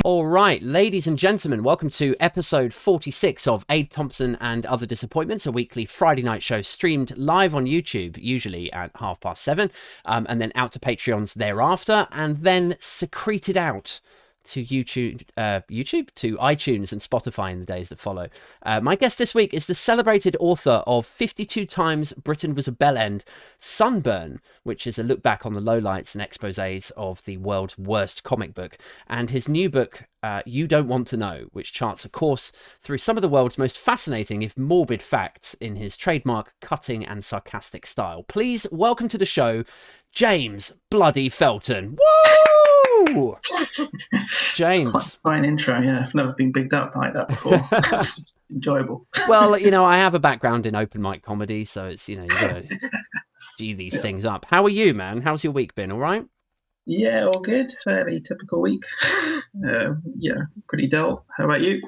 All right, ladies and gentlemen, welcome to episode 46 of Thompsin and Other Disappointments, a weekly Friday night show streamed live on YouTube, usually at 7:30, and then out to Patreons thereafter, and then secreted out to YouTube, to iTunes and Spotify in the days that follow. My guest this week is the celebrated author of 52 Times Britain Was a Bellend, SunBurn, which is a look back on the lowlights and exposés of the world's worst comic book, and his new book, You Don't Want to Know, which charts a course through some of the world's most fascinating, if morbid, facts in his trademark cutting and sarcastic style. Please welcome to the show, James Bloody Felton. Woo! James. Fine intro, yeah. I've never been bigged up like that before. It's enjoyable. Well, I have a background in open mic comedy, so it's, you gotta do these things up. How are you, man? How's your week been? All right? Yeah, all good. Fairly typical week. Pretty dull. How about you?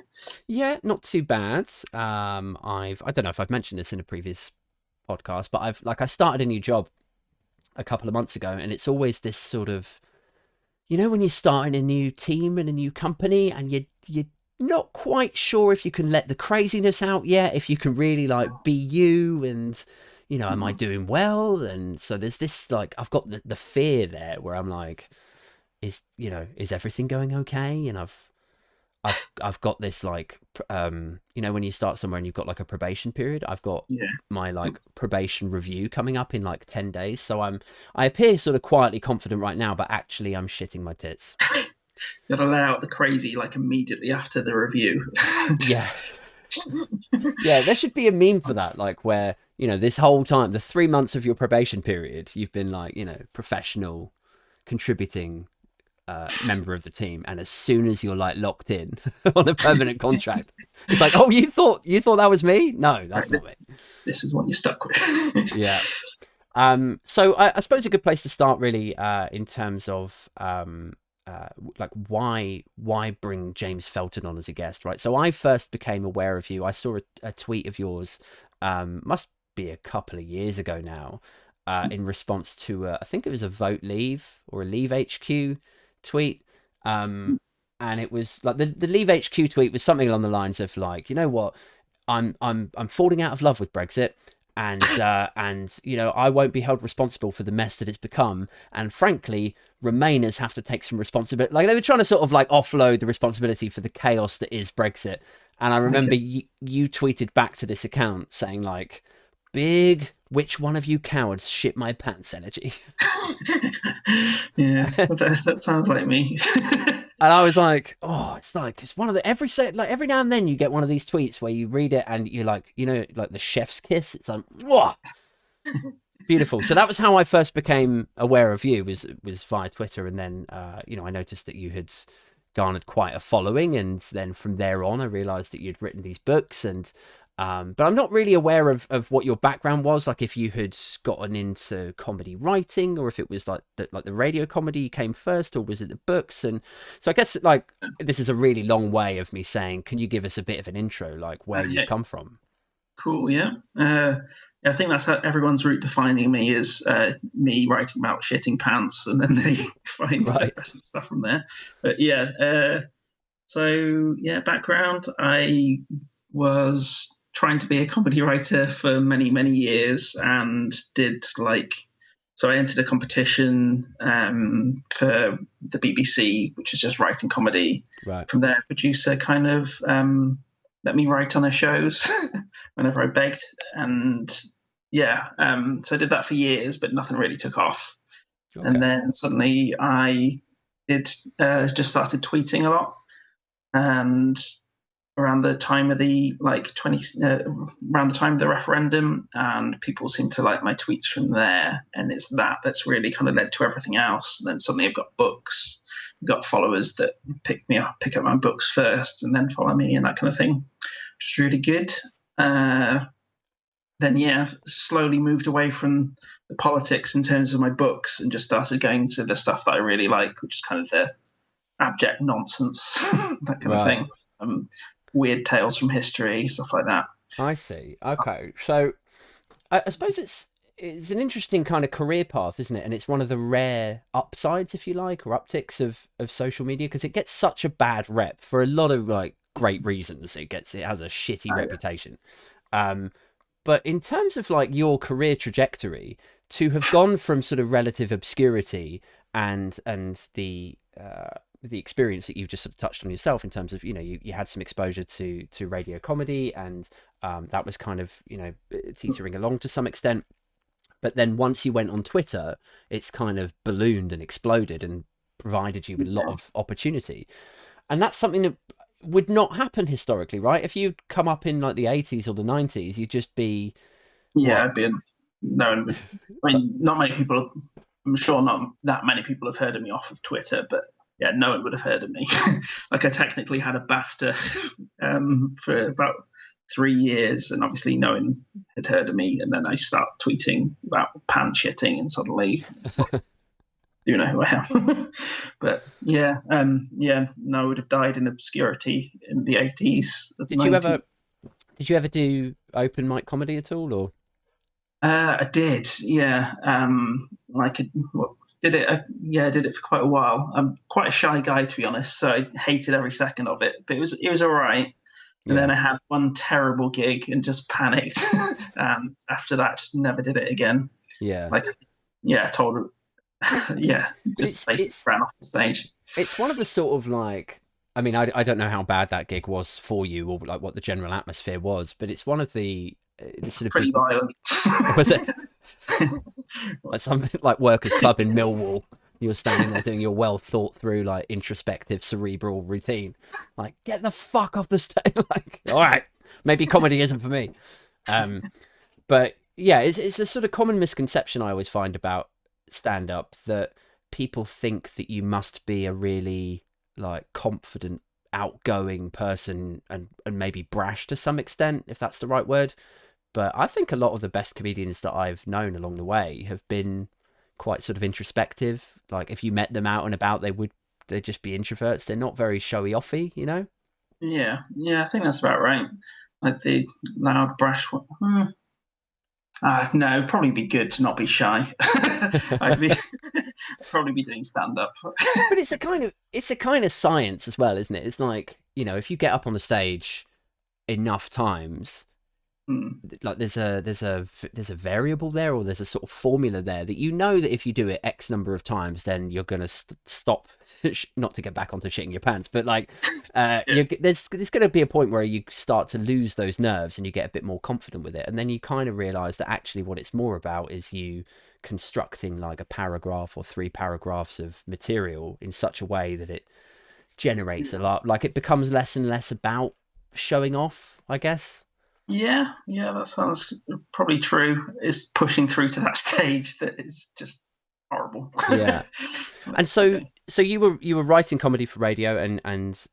Yeah, not too bad. I don't know if I've mentioned this in a previous podcast, but I started a new job a couple of months ago, and it's always this sort of, when you're starting a new team and a new company and you're not quite sure if you can let the craziness out yet, if you can really be you, and am I doing well? And so there's this I've got the fear there where I'm like, is everything going okay? And I've got this when you start somewhere and you've got a probation period, I've got my probation review coming up in 10 days. So I appear sort of quietly confident right now, but actually I'm shitting my tits. You gotta let out the crazy immediately after the review. Yeah. Yeah, there should be a meme for that, where, this whole time, the 3 months of your probation period, you've been professional, contributing member of the team, and as soon as you're locked in on a permanent contract, it's oh, you thought that was me? No, that's not me. This is what you're stuck with. Yeah. So I suppose a good place to start really, in terms of why bring James Felton on as a guest, right? So I first became aware of you. I saw a tweet of yours, must be a couple of years ago now, in response to I think it was a Vote Leave or a Leave HQ tweet, and it was the Leave HQ tweet was something along the lines of what, I'm falling out of love with Brexit, and I won't be held responsible for the mess that it's become, and frankly Remainers have to take some responsibility. They were trying to sort of offload the responsibility for the chaos that is Brexit. And I remember you tweeted back to this account saying big, which one of you cowards shit my pants energy. Yeah, that sounds like me. And I was it's one of the every now and then you get one of these tweets where you read it and you're the chef's kiss. It's whoa, beautiful. So that was how I first became aware of you, was via Twitter, and then I noticed that you had garnered quite a following, and then from there on I realized that you'd written these books, and but I'm not really aware of what your background was, if you had gotten into comedy writing, or if it was the radio comedy came first, or was it the books. And so I guess this is a really long way of me saying, can you give us a bit of an intro, where you've come from? Cool. Yeah. I think that's how everyone's route to finding me is me writing about shitting pants, and then they find the rest of the stuff from there. But background, I was trying to be a comedy writer for many, many years, and did so I entered a competition for the BBC, which is just writing comedy. Right. From there, producer kind of let me write on her shows whenever I begged, and so I did that for years, but nothing really took off. Okay. And then suddenly I did just started tweeting a lot, and around the time of the around the time of the referendum, and people seem to like my tweets from there, and it's that's really kind of led to everything else. And then suddenly I've got books, got followers that pick up my books first and then follow me, and that kind of thing. Just really good. Then slowly moved away from the politics in terms of my books, and just started going to the stuff that I really like, which is kind of the abject nonsense, that kind of thing. Weird tales from history, stuff like that. I see. Okay, so I suppose it's an interesting kind of career path, isn't it? And it's one of the rare upsides, if you like, or upticks of social media, because it gets such a bad rep for a lot of like great reasons. It has a shitty reputation. But in terms of like your career trajectory, to have gone from sort of relative obscurity and the experience that you've just sort of touched on yourself in terms of, you had some exposure to radio comedy, and that was kind of, teetering along to some extent. But then once you went on Twitter, it's kind of ballooned and exploded and provided you with a lot of opportunity. And that's something that would not happen historically, right? If you'd come up in like the 80s or the 90s, you'd just be... I'd be known. I mean, not many people, I'm sure not that many people have heard of me off of Twitter, but yeah, no one would have heard of me. Like I technically had a BAFTA for about 3 years, and obviously no one had heard of me. And then I start tweeting about pan shitting, and suddenly you know who I am. But no, I would have died in obscurity in the 80s. Did you ever do open mic comedy at all, or? I did, yeah. Did it? I did it for quite a while. I'm quite a shy guy, to be honest, so I hated every second of it. But it was all right. And then I had one terrible gig and just panicked. After that, just never did it again. Yeah. I told her. Just basically ran off the stage. It's one of the sort of like, I mean, I don't know how bad that gig was for you, or like what the general atmosphere was, but it's one of the sort of pretty violent. Was it? Like something like Workers' Club in Millwall. You were standing there doing your well thought through, like introspective, cerebral routine. Like, get the fuck off the stage. Like, all right, maybe comedy isn't for me. But yeah, it's a sort of common misconception I always find about stand-up, that people think that you must be a really like confident, outgoing person and maybe brash to some extent, if that's the right word. But I think a lot of the best comedians that I've known along the way have been quite sort of introspective. Like if you met them out and about, they'd just be introverts. They're not very showy offy, you know? Yeah, I think that's about right. Like the loud, brash one. No, probably be good to not be shy. I'd probably be doing stand up. But it's a kind of science as well, isn't it? It's like, if you get up on the stage enough times, like there's a variable there, or there's a sort of formula there that that if you do it X number of times, then you're gonna stop. Not to get back onto shitting your pants, but like there's going to be a point where you start to lose those nerves and you get a bit more confident with it, and then you kind of realize that actually what it's more about is you constructing like a paragraph or 3 paragraphs of material in such a way that it generates a lot. Like it becomes less and less about showing off, I guess. Yeah, that sounds probably true. It's pushing through to that stage that is just horrible. Yeah. And so you were writing comedy for radio, and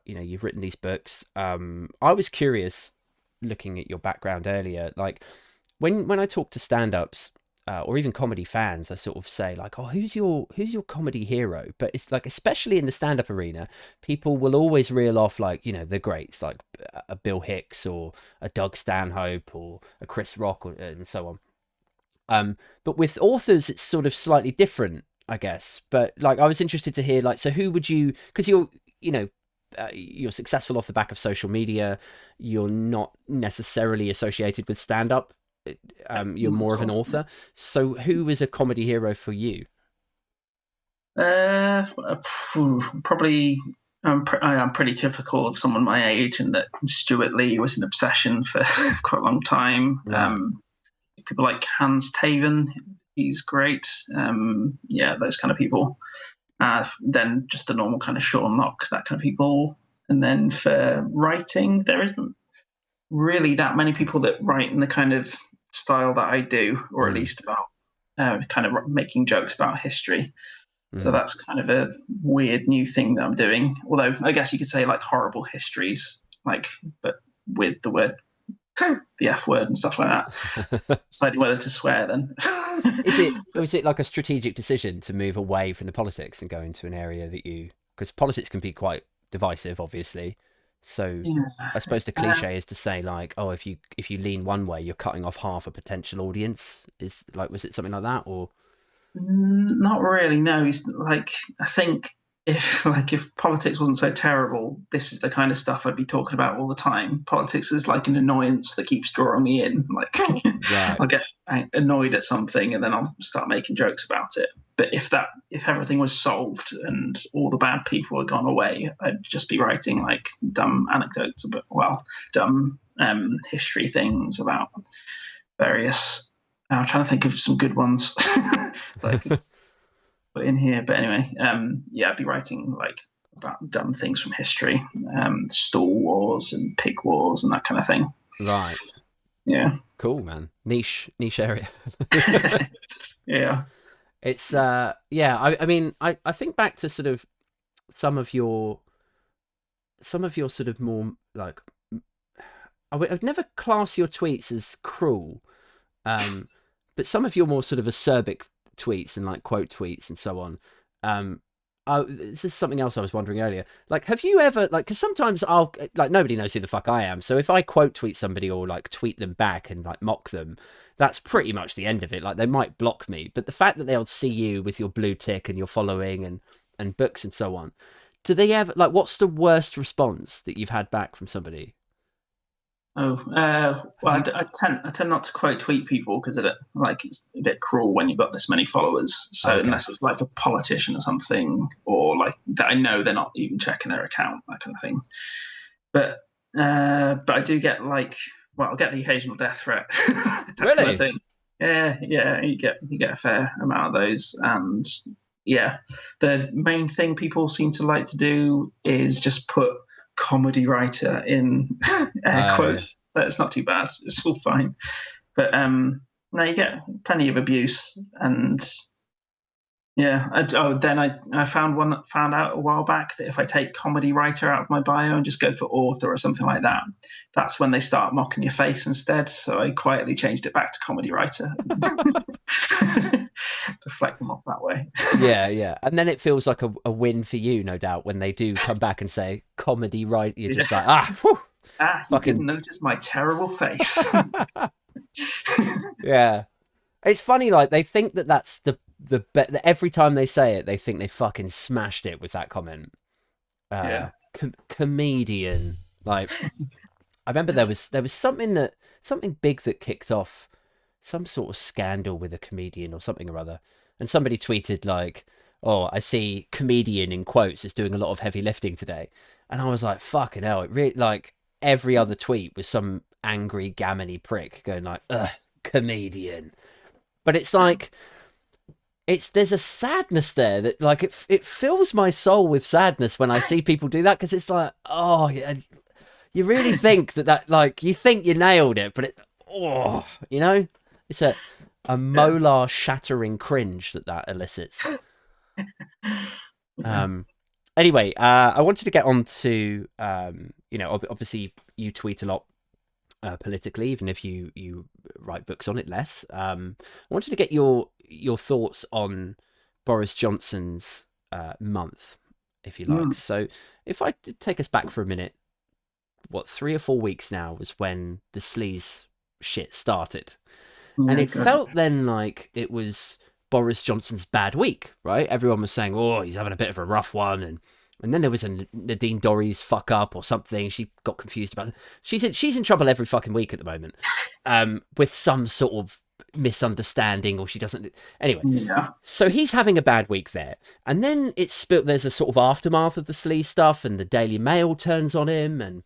you've written these books. I was curious, looking at your background earlier, like when I talk to stand-ups or even comedy fans, I sort of say like, oh, who's your comedy hero? But it's like, especially in the stand-up arena, people will always reel off like, the greats, like a Bill Hicks or a Doug Stanhope or a Chris Rock and so on. But with authors, it's sort of slightly different, I guess. But like, I was interested to hear, like, so who would you, because you're successful off the back of social media, you're not necessarily associated with stand-up. You're more of an author. So who is a comedy hero for you? Probably I'm pretty typical of someone my age, in that Stuart Lee was an obsession for quite a long time. Right. People like Hans Taven, he's great. Those kind of people. Then just the normal kind of Sean Knock, that kind of people. And then for writing, there isn't really that many people that write in the kind of style that I do, or at least about kind of making jokes about history. So that's kind of a weird new thing that I'm doing. Although I guess you could say like horrible histories, like, but with the word, the F word and stuff like that. Deciding whether to swear then. Is it like a strategic decision to move away from the politics and go into an area that because politics can be quite divisive, obviously. So Yeah. I suppose the cliche is to say like, oh, if you lean one way, you're cutting off half a potential audience. Is like, was it something like that, or? Not really. No, he's like, I think if politics wasn't so terrible, this is the kind of stuff I'd be talking about all the time. Politics is like an annoyance that keeps drawing me in. Like Right. I'll get annoyed at something and then I'll start making jokes about it. But if everything was solved and all the bad people had gone away, I'd just be writing like dumb anecdotes about, well, dumb history things about various. I'm trying to think of some good ones that I could put in here. But anyway, yeah, I'd be writing like about dumb things from history, stall wars and pig wars and that kind of thing. Right. Yeah. Cool, man. Niche area. Yeah. It's yeah. I mean, I think back to sort of some of your sort of more like, I'd never class your tweets as cruel, but some of your more sort of acerbic tweets and like quote tweets and so on. This is something else I was wondering earlier. Like, have you ever, like, because sometimes I'll, like, nobody knows who the fuck I am. So if I quote tweet somebody or like tweet them back and like mock them, that's pretty much the end of it. Like, they might block me, but the fact that they'll see you with your blue tick and your following and books and so on, do they ever, like, what's the worst response that you've had back from somebody? Oh, well, I tend not to quote tweet people because it's a bit cruel when you've got this many followers. So Okay. unless it's like a politician or something, or like that I know they're not even checking their account, that kind of thing. But I do get like, well, I'll get the occasional death threat. That Really? kind of thing. Yeah, you get a fair amount of those, and yeah, the main thing people seem to like to do is just put comedy writer in air quotes. So it's not too bad. It's all fine. But no, you get plenty of abuse, and yeah. Then I found out a while back that if I take comedy writer out of my bio and just go for author or something like that, that's when they start mocking your face instead. So I quietly changed it back to comedy writer. Deflect them off that way. Yeah. And then it feels like a win for you, no doubt, when they do come back and say comedy, right? You're just like, whew, you didn't notice my terrible face. Yeah. It's funny, like, they think that that's the every time they say it, they think they fucking smashed it with that comment. Yeah. Comedian. Like, I remember there was something big that kicked off some sort of scandal with a comedian or something or other. And somebody tweeted like, oh, I see comedian in quotes is doing a lot of heavy lifting today. And I was like, fucking hell. It really, like, every other tweet was some angry gammony prick going like, ugh, comedian. But it's like, there's a sadness there that like, it fills my soul with sadness when I see people do that. Cause it's like, oh yeah, you really think that like, you think you nailed it, but you know, it's a molar shattering cringe that elicits. Anyway, I wanted to get on to, obviously you tweet a lot politically, even if you write books on it less. I wanted to get your thoughts on Boris Johnson's month, if you like. So if I did take us back for a minute, 3 or 4 weeks now was when the sleaze shit started. And it felt then like it was Boris Johnson's bad week, right? Everyone was saying, oh, he's having a bit of a rough one. And then there was a Nadine Dorries fuck up or something. She got confused about it. She's in trouble every fucking week at the moment, with some sort of misunderstanding, or she doesn't. Anyway, So he's having a bad week there. And then it's spilt. There's a sort of aftermath of the sleaze stuff, and the Daily Mail turns on him, and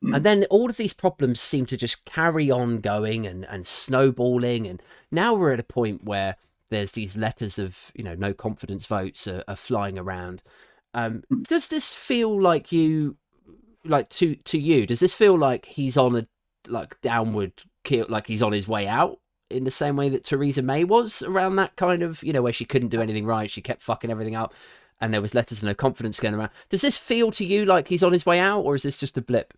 then all of these problems seem to just carry on going and snowballing. And now we're at a point where there's these letters of, no confidence votes are flying around. Does this feel like to you, does this feel like he's on a downward kill, like he's on his way out in the same way that Theresa May was around that kind of, where she couldn't do anything right. She kept fucking everything up and there was letters of no confidence going around. Does this feel to you like he's on his way out, or is this just a blip?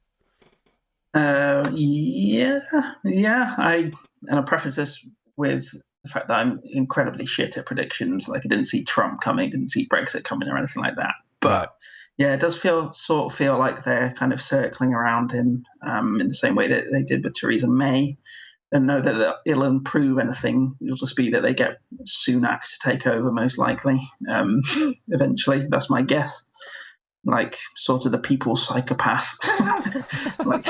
Yeah. I preface this with the fact that I'm incredibly shit at predictions. Like, I didn't see Trump coming, didn't see Brexit coming or anything like that. Right. But yeah, it does sort of feel like they're kind of circling around him in the same way that they did with Theresa May. And know that it'll improve anything. It'll just be that they get Sunak to take over, most likely, eventually. That's my guess. Like, sort of the people's psychopath. Like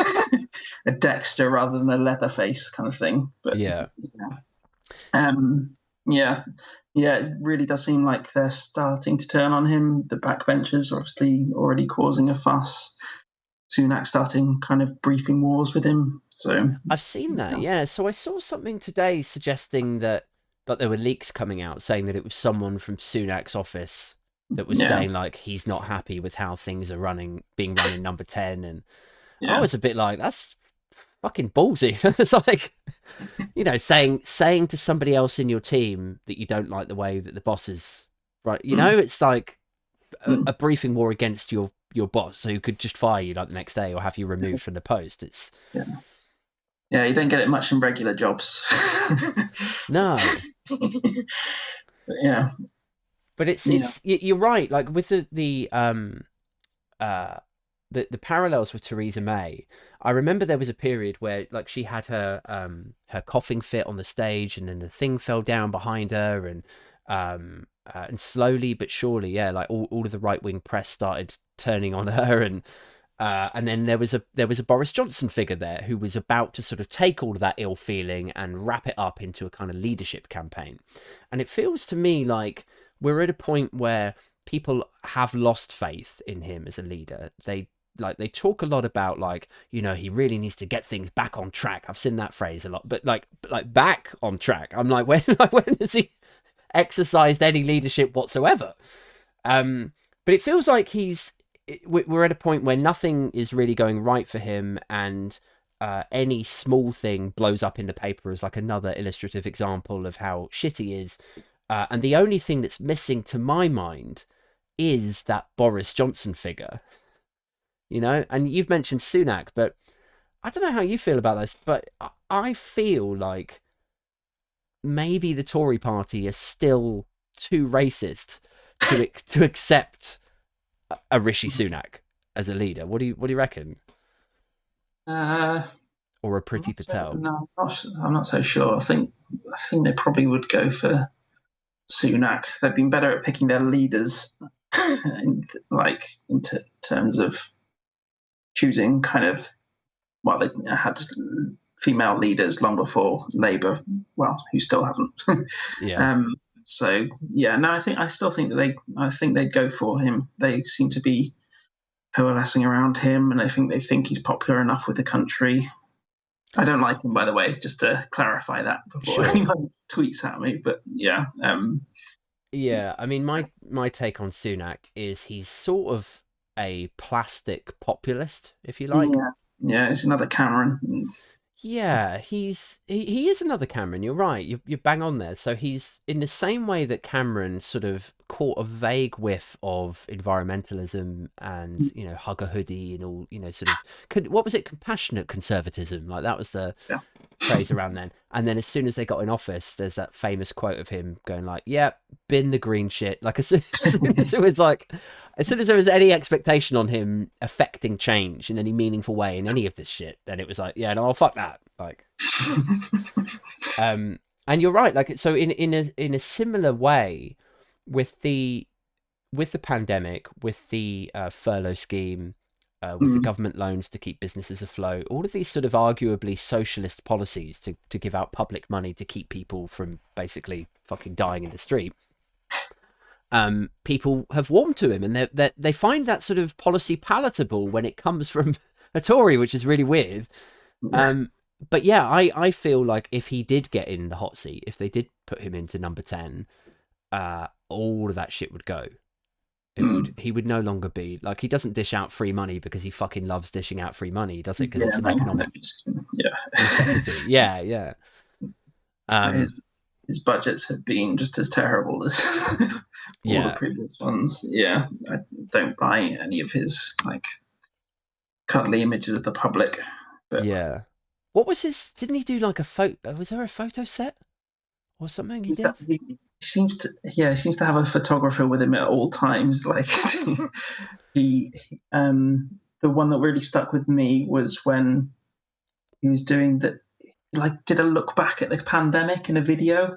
a Dexter rather than a Leatherface kind of thing. But Yeah. Yeah, it really does seem like they're starting to turn on him. The backbenchers are obviously already causing a fuss. Sunak starting kind of briefing wars with him. So I've seen that, yeah. So I saw something today suggesting that there were leaks coming out saying that it was someone from Sunak's office that was saying like he's not happy with how things are being run in number 10, and I was a bit like, that's fucking ballsy. It's like, you know, saying to somebody else in your team that you don't like the way that the boss is, right? You know, it's like a briefing war against your boss, who could just fire you like the next day or have you removed from the post. It's you don't get it much in regular jobs. No. Yeah. But it's you're right. Like with the parallels with Theresa May, I remember there was a period where like she had her coughing fit on the stage, and then the thing fell down behind her, and slowly but surely, yeah, like all of the right wing press started turning on her, and then there was a Boris Johnson figure there who was about to sort of take all of that ill feeling and wrap it up into a kind of leadership campaign, and it feels to me like we're at a point where people have lost faith in him as a leader. They talk a lot about, like, you know, he really needs to get things back on track. I've seen that phrase a lot, but like back on track. I'm like, when has he exercised any leadership whatsoever? But it feels like we're at a point where nothing is really going right for him, and any small thing blows up in the paper as like another illustrative example of how shit he is. And the only thing that's missing to my mind is that Boris Johnson figure, you know. And you've mentioned Sunak, but I don't know how you feel about this, but I feel like maybe the Tory party is still too racist to accept a Rishi Sunak as a leader. What do you reckon? Or a Priti Patel? No, I'm not so sure. I think they probably would go for Sunak. They've been better at picking their leaders, in terms of choosing kind of, well, they had female leaders long before Labour, well, who still haven't. Yeah. So yeah, no, I still think that they'd go for him. They seem to be coalescing around him, and I think they think he's popular enough with the country. I don't like him, by the way, just to clarify that before anyone tweets at me. But yeah. Yeah, I mean, my take on Sunak is he's sort of a plastic populist, if you like. Yeah, it's another Cameron. Yeah, he is another Cameron. You're right. You're bang on there. So he's in the same way that Cameron sort of caught a vague whiff of environmentalism and, you know, hug a hoodie and all, you know, sort of, what was it? Compassionate conservatism. Like that was the phrase around then. And then as soon as they got in office, there's that famous quote of him going like, "Yeah, bin the green shit." Like as soon as it was like, as soon as there was any expectation on him affecting change in any meaningful way in any of this shit, then it was like, yeah, no, fuck that. Like, and you're right. Like, so in a similar way, with the pandemic, with the furlough scheme, with the government loans to keep businesses afloat, all of these sort of arguably socialist policies to give out public money to keep people from basically fucking dying in the street. People have warmed to him, and they find that sort of policy palatable when it comes from a Tory, which is really weird. But yeah, I feel like if he did get in the hot seat, if they did put him into number 10, all of that shit would go. He would no longer be like, he doesn't dish out free money because he fucking loves dishing out free money, does it? Because it's an economic necessity. Yeah. His budgets have been just as terrible as all the previous ones. Yeah, I don't buy any of his like cuddly images of the public. But yeah, what was his? Didn't he do like a photo? Was there a photo set? or something he did. He seems to, yeah, he seems to have a photographer with him at all times. Like he, the one that really stuck with me was when he was doing that, like did a look back at the pandemic in a video,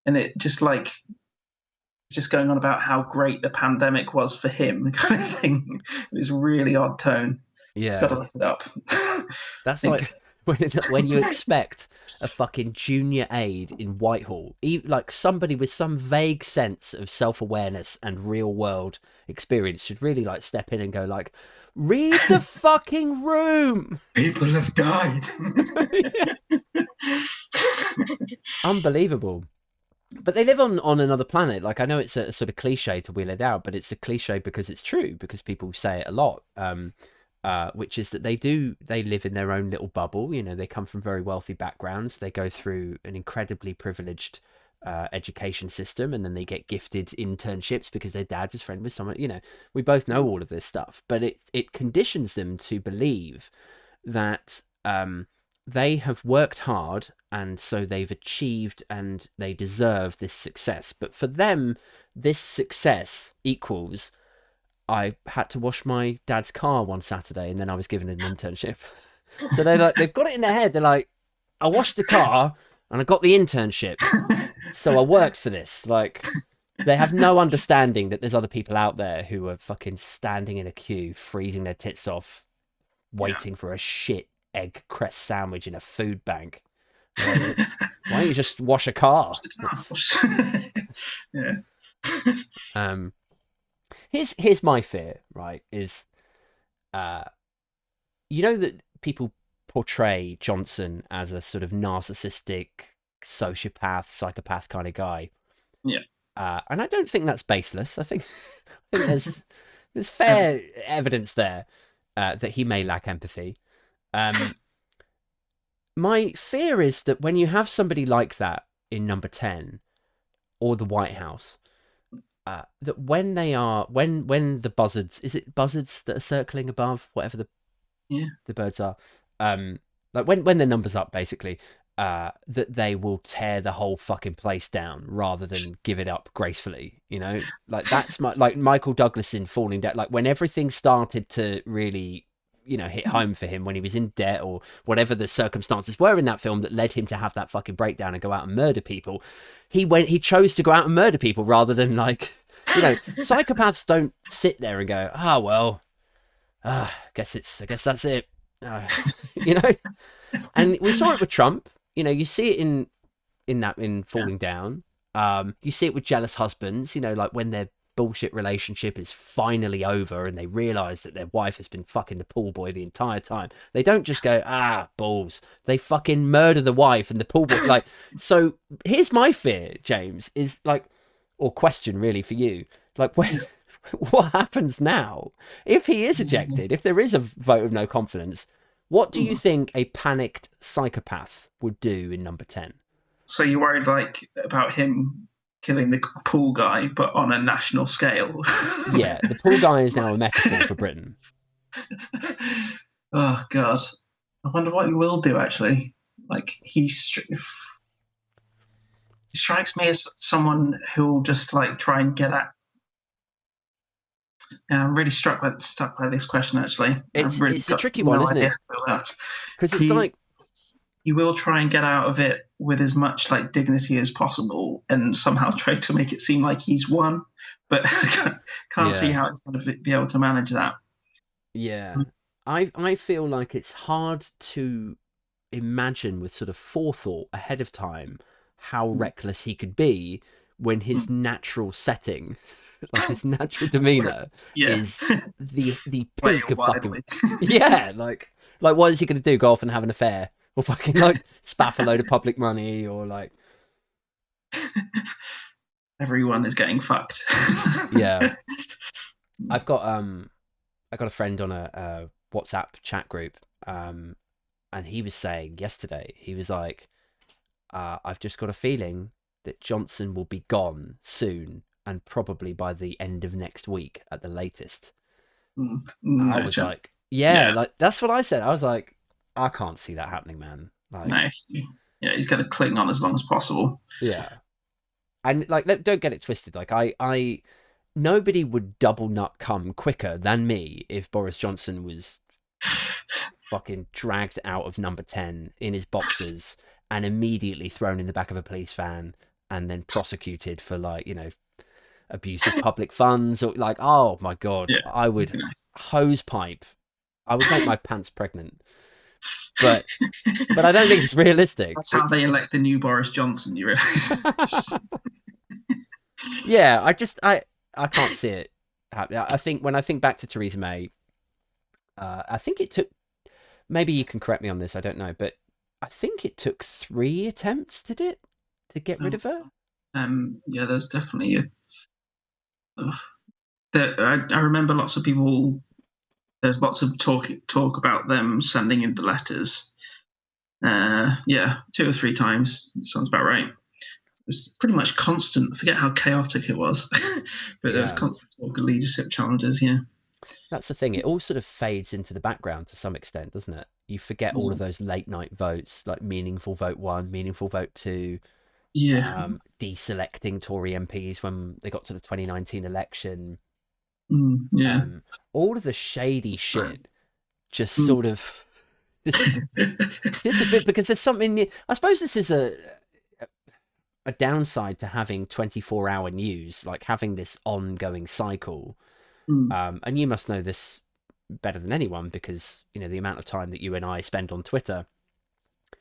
and it just going on about how great the pandemic was for him, kind of thing. It was a really odd tone. Got to Yeah, look it up. that's like when you expect a fucking junior aide in Whitehall, like somebody with some vague sense of self-awareness and real-world experience, should really like step in and go like, read the fucking room. People have died. Unbelievable. But they live on another planet. Like, I know it's a sort of cliche to wheel it out, but it's a cliche because it's true, because people say it a lot. Which is that they live in their own little bubble. You know, they come from very wealthy backgrounds. They go through an incredibly privileged education system, and then they get gifted internships because their dad was friend with someone. You know, we both know all of this stuff, but it conditions them to believe that they have worked hard, and so they've achieved and they deserve this success. But for them, this success equals, I had to wash my dad's car one Saturday and then I was given an internship. So they've got it in their head. They're like, I washed the car and I got the internship. So I worked for this. Like, they have no understanding that there's other people out there who are fucking standing in a queue, freezing their tits off, waiting for a shit egg cress sandwich in a food bank. Like, why don't you just wash a car? Yeah. Here's my fear, right? Is you know that people portray Johnson as a sort of narcissistic, sociopath, psychopath kind of guy. Yeah. And I don't think that's baseless. I think there's fair evidence there that he may lack empathy. My fear is that when you have somebody like that in Number 10 or the White House, that when the buzzards, is it buzzards that are circling above, whatever the birds are, like when their number's up, basically, that they will tear the whole fucking place down rather than give it up gracefully. You know, like that's like Michael Douglas in Falling Down. Like when everything started to really, you know, hit home for him, when he was in debt or whatever the circumstances were in that film that led him to have that fucking breakdown and go out and murder people, he chose to go out and murder people rather than, like, you know, psychopaths don't sit there and go, oh well, I guess that's it. You know, and we saw it with Trump. You know, you see it in Falling Down. You see it with jealous husbands, you know, like when their bullshit relationship is finally over and they realize that their wife has been fucking the pool boy the entire time. They don't just go, balls. They fucking murder the wife and the pool boy. Like, so here's my fear, James, is like, or question really for you, like, what happens now if he is ejected, if there is a vote of no confidence? What do you think a panicked psychopath would do in Number 10? So you're worried, like, about him killing the pool guy, but on a national scale? Yeah, the pool guy is now a metaphor for Britain. Oh God, I wonder what he will do. Actually, like he strikes me as someone who will just like try and get at. Yeah, I'm really stuck by this question. Actually, it's a tricky one, isn't it? Because it's like he will try and get out of it with as much like dignity as possible, and somehow try to make it seem like he's won, but can't see how it's going to be able to manage that. Yeah, I feel like it's hard to imagine with sort of forethought ahead of time how reckless he could be when his natural setting, like his natural demeanor, is the peak of fucking. Yeah, like what is he going to do? Go off and have an affair, or fucking like spaff a load of public money, or like everyone is getting fucked. Yeah, I've got a friend on a WhatsApp chat group, and he was saying yesterday, he was like, I've just got a feeling that Johnson will be gone soon, and probably by the end of next week at the latest. I was like, yeah, like that's what I said. I was like, I can't see that happening, man. Like, no. Yeah, he's going to cling on as long as possible. Yeah. And like, don't get it twisted. Like, I nobody would double nut come quicker than me if Boris Johnson was fucking dragged out of number 10 in his boxers and immediately thrown in the back of a police van and then prosecuted for, like, you know, abuse of public funds, or like, oh my god, Yeah, I would nice. hose pipe. I would make my pants pregnant. But I don't think it's realistic. That's how they elect the new Boris Johnson. You realise? Yeah, I can't see it happening. I think when I think back to Theresa May, I think it took, maybe you can correct me on this, I don't know, but I think it took 3 attempts, did it, to get rid of her? Yeah, there's definitely I remember lots of people. There's lots of talk about them sending in the letters. Yeah, 2 or 3 times. Sounds about right. It was pretty much constant. I forget how chaotic it was, but there was constant talk of leadership challenges. Yeah, that's the thing. It all sort of fades into the background to some extent, doesn't it? You forget all of those late night votes, like meaningful vote 1, meaningful vote 2. Yeah, deselecting Tory MPs when they got to the 2019 election. Yeah, all of the shady shit just sort of disappeared, because there's something new. I suppose this is a downside to having 24-hour news, like having this ongoing cycle. And you must know this better than anyone, because, you know, the amount of time that you and I spend on Twitter,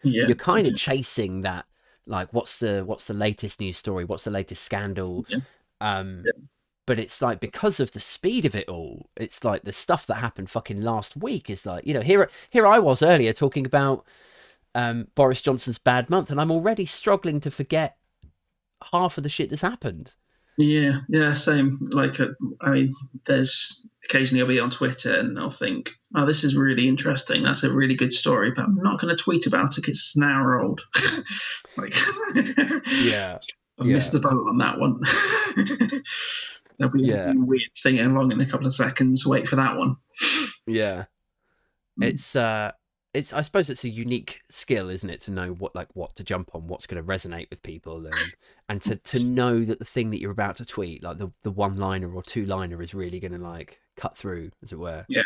you're kind of chasing that, like, what's the latest news story, what's the latest scandal. But it's like, because of the speed of it all, it's like the stuff that happened fucking last week is like, you know, here I was earlier talking about Boris Johnson's bad month, and I'm already struggling to forget half of the shit that's happened. Yeah, same. Like, I mean, there's occasionally I'll be on Twitter and I'll think, oh, this is really interesting. That's a really good story, but I'm not going to tweet about it because it's an hour old. Like, yeah, I missed the boat on that one. There'll be a weird thing along in a couple of seconds. Wait for that one. Yeah, it's I suppose it's a unique skill, isn't it, to know what to jump on, what's going to resonate with people, and to know that the thing that you're about to tweet, like the one-liner or two-liner, is really going to, like, cut through, as it were. Yeah.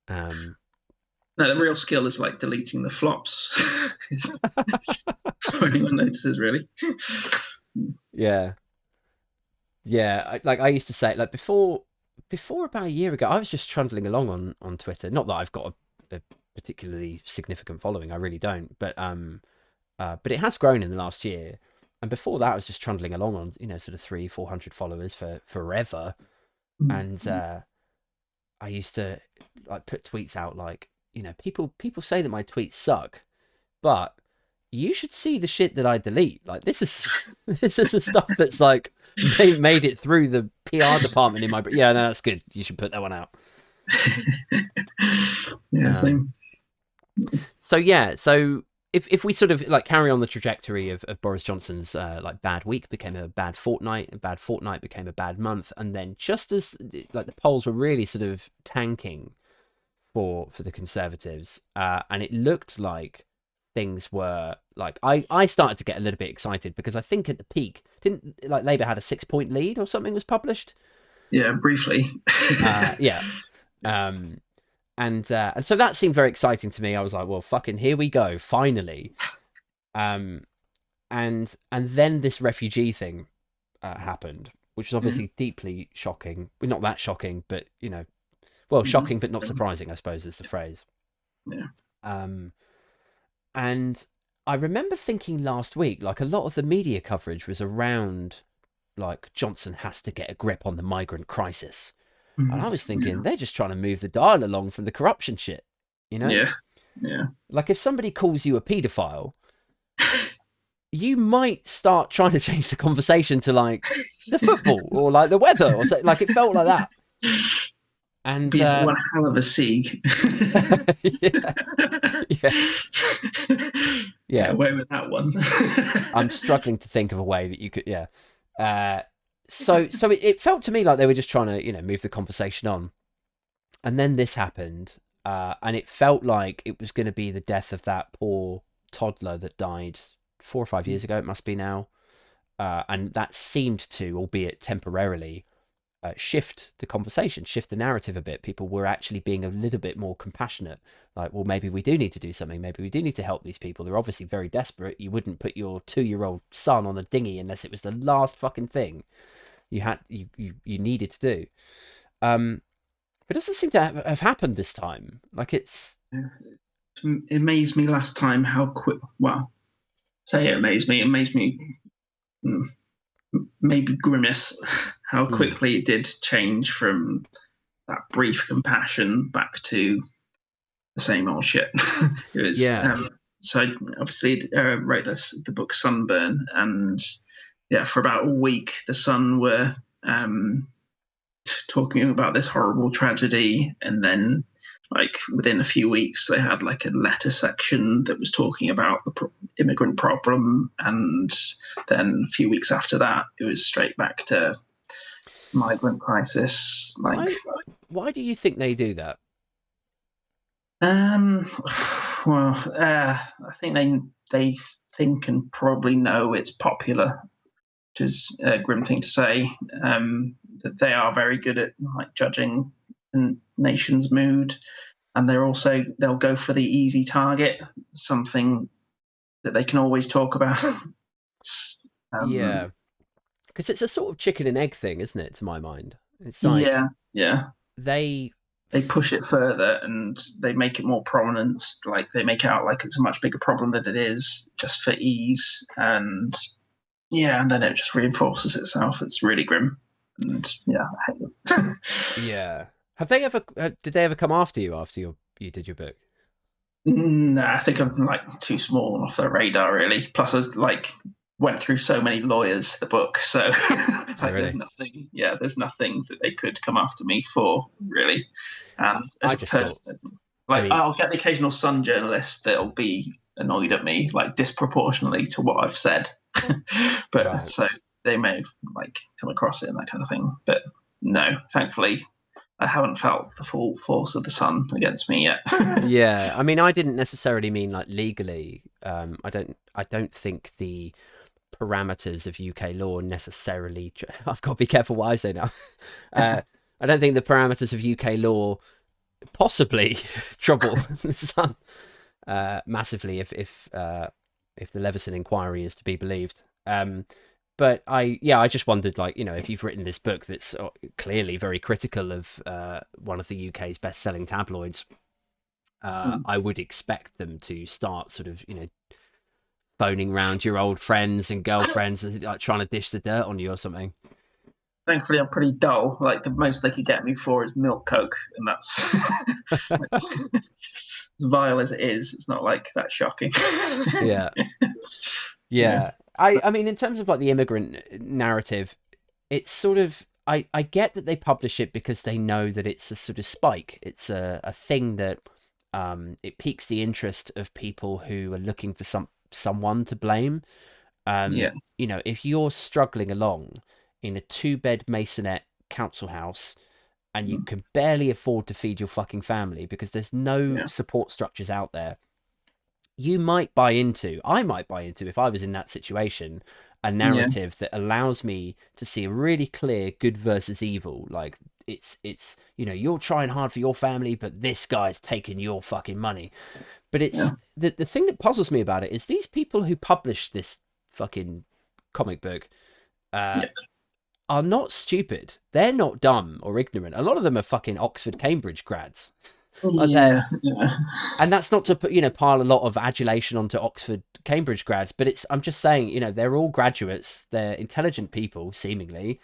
No, the real skill is like deleting the flops. Before anyone notices, really. Yeah. I used to say, like, before about a year ago, I was just trundling along on Twitter. Not that I've got a particularly significant following, I really don't, but it has grown in the last year. And before that, I was just trundling along on, you know, sort of 300-400 followers for forever. And I used to, like, put tweets out like, you know, people say that my tweets suck, but you should see the shit that I delete. Like, this is the stuff that's, like, made it through the PR department in my... Yeah, no, that's good. You should put that one out. Yeah, same. So if we sort of, like, carry on the trajectory of Boris Johnson's like, bad week became a bad fortnight, became a bad month, and then just as, like, the polls were really sort of tanking for the Conservatives, and it looked like things were, like, I started to get a little bit excited, because I think at the peak, didn't, like, Labour had a 6-point lead or something was published? Yeah, briefly. Yeah. And so that seemed very exciting to me. I was like, well, fucking here we go, finally. And then this refugee thing happened, which was obviously deeply shocking. Well, not that shocking, but, you know, well, shocking but not surprising, I suppose, is the phrase. Yeah. And I remember thinking last week, like, a lot of the media coverage was around, like, Johnson has to get a grip on the migrant crisis. And I was thinking, they're just trying to move the dial along from the corruption shit, you know? Yeah. Like, if somebody calls you a paedophile, you might start trying to change the conversation to, like, the football or, like, the weather, or something. Like, it felt like that. And be one hell of a sieg. Yeah. Get away with that one. I'm struggling to think of a way that you could. So it felt to me like they were just trying to, you know, move the conversation on. And then this happened, and it felt like it was going to be the death of that poor toddler that died 4 or 5 years ago, it must be now. And that seemed to, albeit temporarily, shift the conversation, shift the narrative a bit. People were actually being a little bit more compassionate. Like, well, maybe we do need to do something. Maybe we do need to help these people. They're obviously very desperate. You wouldn't put your 2-year-old son on a dinghy unless it was the last fucking thing you needed to do. But it doesn't seem to have happened this time. Like, it amazed me last time how quick. Well, say it amazed me. It amazed me. Maybe grimace how quickly it did change from that brief compassion back to the same old shit. It was so I obviously wrote the book SunBurn, and for about a week the Sun were talking about this horrible tragedy, and then like within a few weeks they had like a letter section that was talking about the immigrant problem, and then a few weeks after that it was straight back to migrant crisis. Like, why do you think they do that? Well, I think they think and probably know it's popular, which is a grim thing to say. That they are very good at like judging the nation's mood, and they'll go for the easy target, something that they can always talk about. Because it's a sort of chicken and egg thing, isn't it? To my mind, it's like they push it further and they make it more prominent. Like they make it out like it's a much bigger problem than it is, just for ease, and then it just reinforces itself. It's really grim. And I hate them. Have they ever? Did they ever come after you you did your book? No, I think I'm like too small and off their radar, really. Plus, I was like went through so many lawyers the book, so really? There's nothing. Yeah, there's nothing that they could come after me for, really. And as a person, I'll get the occasional Sun journalist that'll be annoyed at me, like disproportionately to what I've said. But so they may have like come across it and that kind of thing. But no, thankfully, I haven't felt the full force of the Sun against me yet. Yeah, I mean, I didn't necessarily mean like legally. I don't think the parameters of UK law necessarily. I've got to be careful what I say now. I don't think the parameters of UK law possibly trouble the Sun massively if the Leveson inquiry is to be believed. But I just wondered, like, if you've written this book that's clearly very critical of one of the UK's best-selling tabloids, I would expect them to start sort of, phoning round your old friends and girlfriends and like trying to dish the dirt on you or something. Thankfully, I'm pretty dull. Like the most they could get me for is milk coke, and that's as vile as it is. It's not like that shocking. Yeah. I mean, in terms of like the immigrant narrative, it's sort of I get that they publish it because they know that it's a sort of spike. It's a thing that it piques the interest of people who are looking for someone to blame. If you're struggling along in a 2-bed masonette council house and you can barely afford to feed your fucking family because there's no support structures out there, I might buy into, if I was in that situation, a narrative that allows me to see a really clear good versus evil. Like it's you're trying hard for your family, but this guy's taking your fucking money. But it's the thing that puzzles me about it is these people who publish this fucking comic book are not stupid. They're not dumb or ignorant. A lot of them are fucking Oxford, Cambridge grads. And that's not to put, pile a lot of adulation onto Oxford, Cambridge grads, but I'm just saying, they're all graduates. They're intelligent people, seemingly.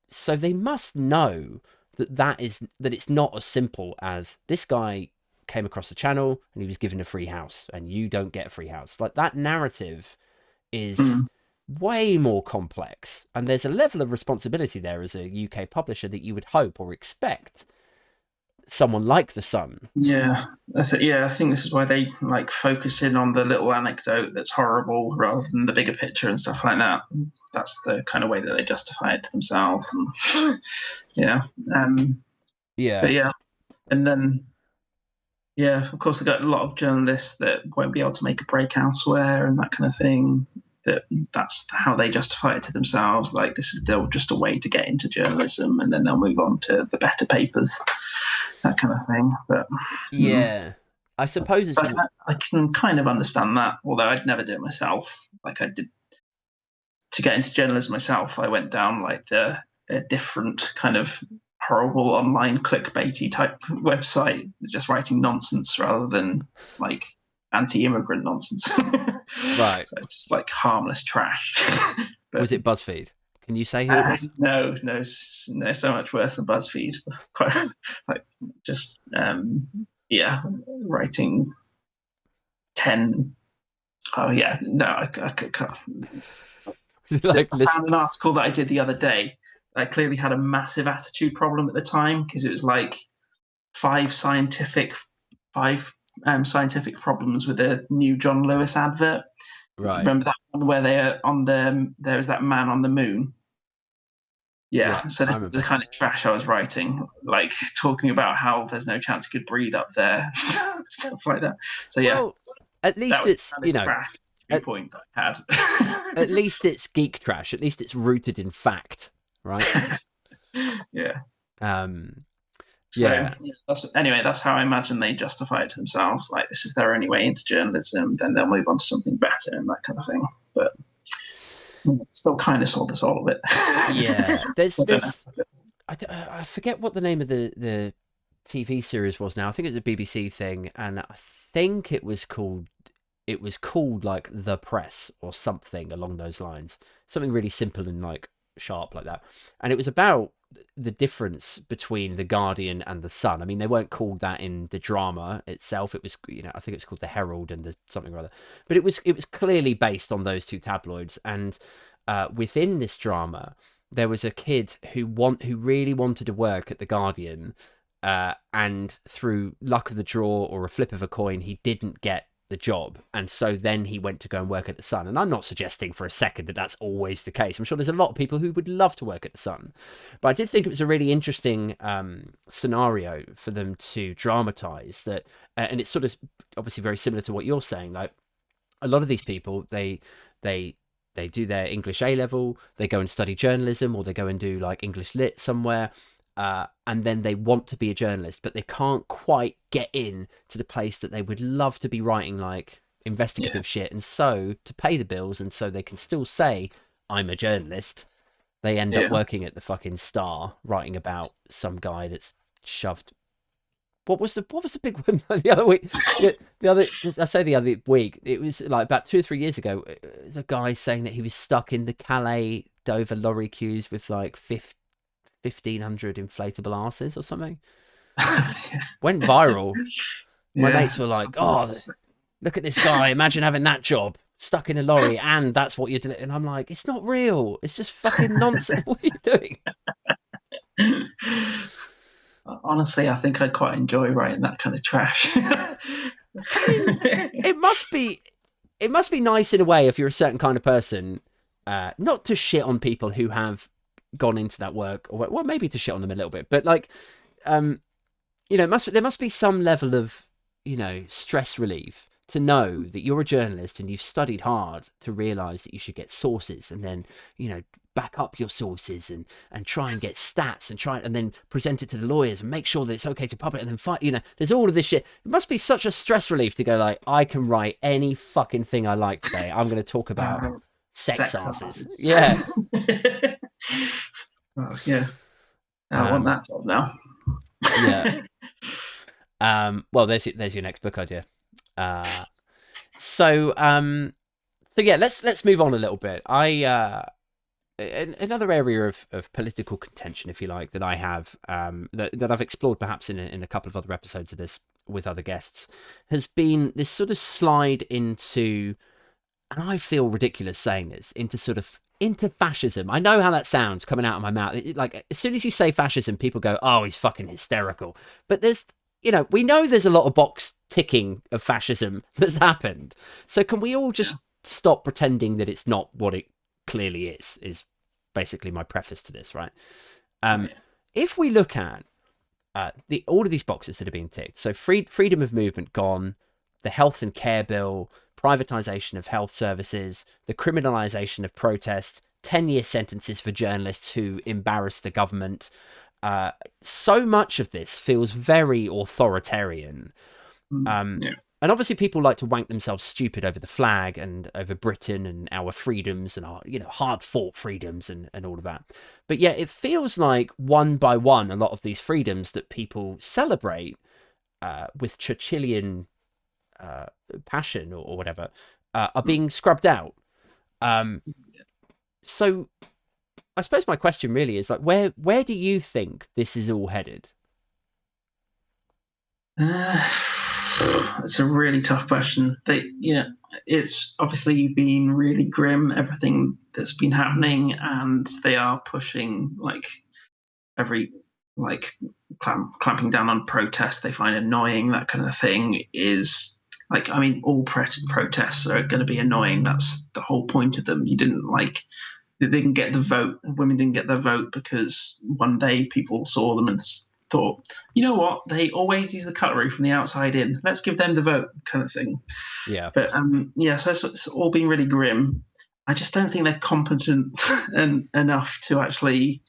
So they must know that it's not as simple as this guy came across the channel and he was given a free house and you don't get a free house. Like that narrative is way more complex, and there's a level of responsibility there as a UK publisher that you would hope or expect someone like the Sun. I think this is why they like focus in on the little anecdote that's horrible rather than the bigger picture and stuff like that. That's the kind of way that they justify it to themselves. And, and then Yeah, of course, they've got a lot of journalists that won't be able to make a break elsewhere and that kind of thing. That's how they justify it to themselves. Like, this is still just a way to get into journalism, and then they'll move on to the better papers, that kind of thing. But Yeah, I suppose it's so I can kind of understand that, although I'd never do it myself. Like I did to get into journalism myself, I went down like a different kind of horrible online clickbaity type website, just writing nonsense rather than like anti-immigrant nonsense. right. So just like harmless trash. But, was it BuzzFeed? Can you say who it was? No, so much worse than BuzzFeed. Quite like just writing 10. Oh yeah, no, I can't. Like I found an article that I did the other day. I clearly had a massive attitude problem at the time because it was like five scientific problems with a new John Lewis advert. right. Remember that one where there was that man on the moon? Yeah, so this is the kind of trash I was writing, like talking about how there's no chance he could breathe up there, stuff like that. So yeah, well, at least it's trash point that I had. At least it's geek trash. At least it's rooted in fact, right? Yeah. Yeah. That's how I imagine they justify it to themselves. Like, this is their only way into journalism. Then they'll move on to something better and that kind of thing. But still kind of saw this all of it. Yeah. There's this. I forget what the name of the TV series was now. I think it was a BBC thing, and I think it was called like The Press or something along those lines. Something really simple and like sharp like that. And it was about the difference between the Guardian and the Sun. I mean, they weren't called that in the drama itself. It was, I think it was called the Herald and the something or other. But it was clearly based on those two tabloids. And within this drama, there was a kid who really wanted to work at the Guardian, and through luck of the draw or a flip of a coin, he didn't get the job, and so then he went to go and work at the Sun. And I'm not suggesting for a second that that's always the case. I'm sure there's a lot of people who would love to work at the Sun, but I did think it was a really interesting scenario for them to dramatize that. And it's sort of obviously very similar to what you're saying. Like, a lot of these people, they do their English A level, they go and study journalism, or they go and do like English lit somewhere, and then they want to be a journalist, but they can't quite get in to the place that they would love to be writing like investigative shit. And so to pay the bills, and so they can still say, I'm a journalist, they end up working at the fucking Star, writing about some guy that's shoved. What was the big one the other week? The other week, it was like about 2 or 3 years ago. The guy saying that he was stuck in the Calais Dover lorry queues with like 1,500 inflatable asses or something. Went viral. My mates were like, "Oh, look at this guy! Imagine having that job, stuck in a lorry, and that's what you're doing." And I'm like, "It's not real. It's just fucking nonsense. What are you doing?" Honestly, I think I'd quite enjoy writing that kind of trash. It must be nice in a way if you're a certain kind of person, not to shit on people who have gone into that work, or well, maybe to shit on them a little bit, but like, there must be some level of stress relief to know that you're a journalist and you've studied hard to realize that you should get sources, and then back up your sources and try and get stats and then present it to the lawyers and make sure that it's okay to publish, and then fight. There's all of this shit. It must be such a stress relief to go like, I can write any fucking thing I like today. I'm going to talk about sex asses. Yeah. Oh, yeah. I want that job now. Yeah. Well, there's your next book idea. So yeah, let's move on a little bit. Another area of political contention, if you like, that I have, that I've explored perhaps in a couple of other episodes of this with other guests, has been this sort of slide into, and I feel ridiculous saying this, into fascism. I know how that sounds coming out of my mouth. Like, as soon as you say fascism, people go, "Oh, he's fucking hysterical." But there's, we know there's a lot of box ticking of fascism that's happened. So can we all just stop pretending that it's not what it clearly is basically my preface to this, right? If we look at all of these boxes that are being ticked. So freedom of movement gone, the health and care bill, privatization of health services, the criminalization of protest, 10-year sentences for journalists who embarrass the government. So much of this feels very authoritarian. And obviously people like to wank themselves stupid over the flag and over Britain and our freedoms and our, hard fought freedoms and all of that. But yeah, it feels like one by one, a lot of these freedoms that people celebrate with Churchillian passion or whatever are being scrubbed out. So I suppose my question really is like, where do you think this is all headed? It's a really tough question. It's obviously been really grim, everything that's been happening, and they are pushing clamping down on protests they find annoying. That kind of thing is all protests are going to be annoying. That's the whole point of them. They didn't get the vote. Women didn't get their vote because one day people saw them and thought, you know what? They always use the cutlery from the outside in. Let's give them the vote, kind of thing. Yeah. But so it's all been really grim. I just don't think they're competent enough to actually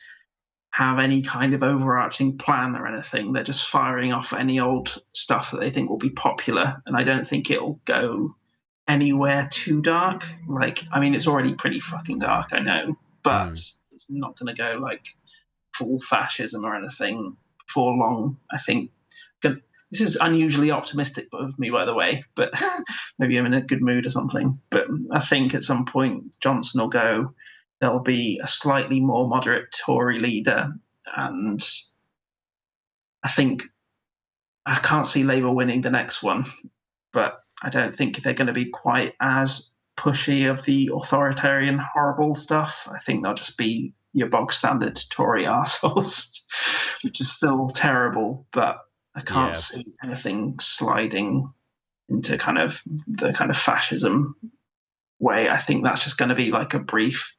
have any kind of overarching plan or anything. They're just firing off any old stuff that they think will be popular, and I don't think it'll go anywhere too dark. It's already pretty fucking dark, I know, but it's not going to go full fascism or anything for long, I think. This is unusually optimistic of me, by the way, but maybe I'm in a good mood or something. But I think at some point Johnson will go, there'll be a slightly more moderate Tory leader, and I think I can't see Labour winning the next one, but I don't think they're going to be quite as pushy of the authoritarian, horrible stuff. I think they'll just be your bog standard Tory arseholes, which is still terrible, but I can't see anything sliding into the kind of fascism way. I think that's just going to be like a brief,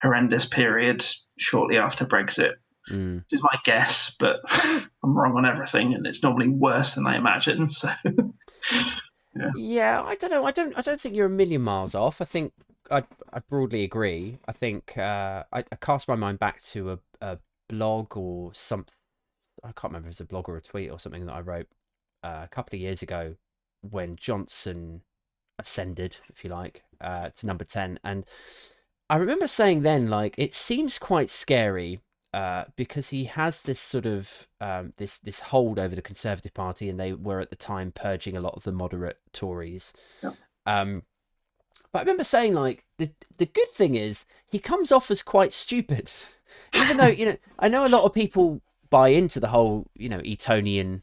horrendous period shortly after Brexit. This is my guess, but I'm wrong on everything, and it's normally worse than I imagine. So, yeah, I don't know. I don't think you're a million miles off. I think I broadly agree. I think I cast my mind back to a blog or something. I can't remember if it was a blog or a tweet or something that I wrote a couple of years ago when Johnson ascended, if you like, to number 10. And I remember saying then, it seems quite scary because he has this sort of this hold over the Conservative Party, and they were at the time purging a lot of the moderate Tories. Yeah. But I remember saying, the good thing is he comes off as quite stupid, even though I know a lot of people buy into the whole Etonian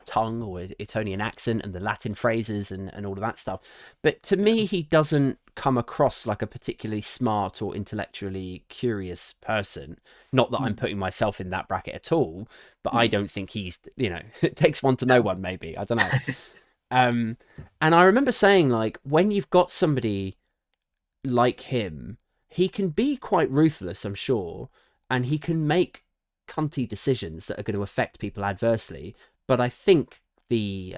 tongue or Etonian accent and the Latin phrases and all of that stuff. But to me, he doesn't come across like a particularly smart or intellectually curious person. Not that I'm putting myself in that bracket at all, but I don't think he's, it takes one to know one, maybe. I don't know. And I remember saying, when you've got somebody like him, he can be quite ruthless, I'm sure, and he can make cunty decisions that are going to affect people adversely. But I think the